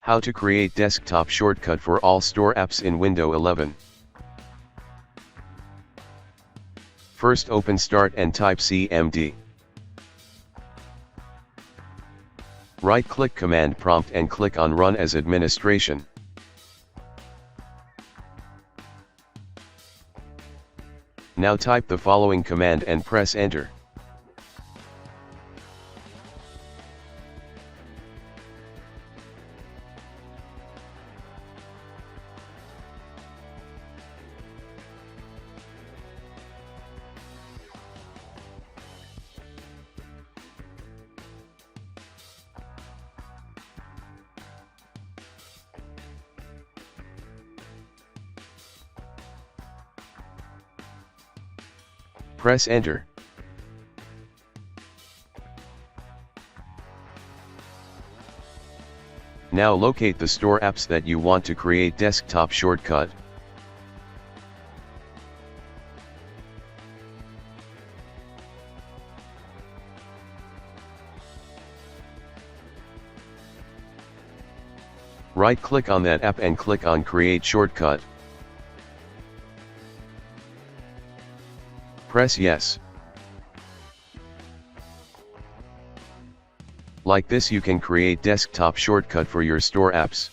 How to create desktop shortcut for all store apps in Windows 11. First open Start and type CMD. Right-click Command Prompt and click on Run as Administration. Now type the following command and press Enter. Press Enter. Now locate the store apps that you want to create desktop shortcut. Right-click on that app and click on Create Shortcut. Press Yes. Like this you can create desktop shortcut for your store apps.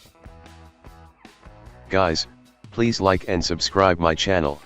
Guys, please like and subscribe my channel.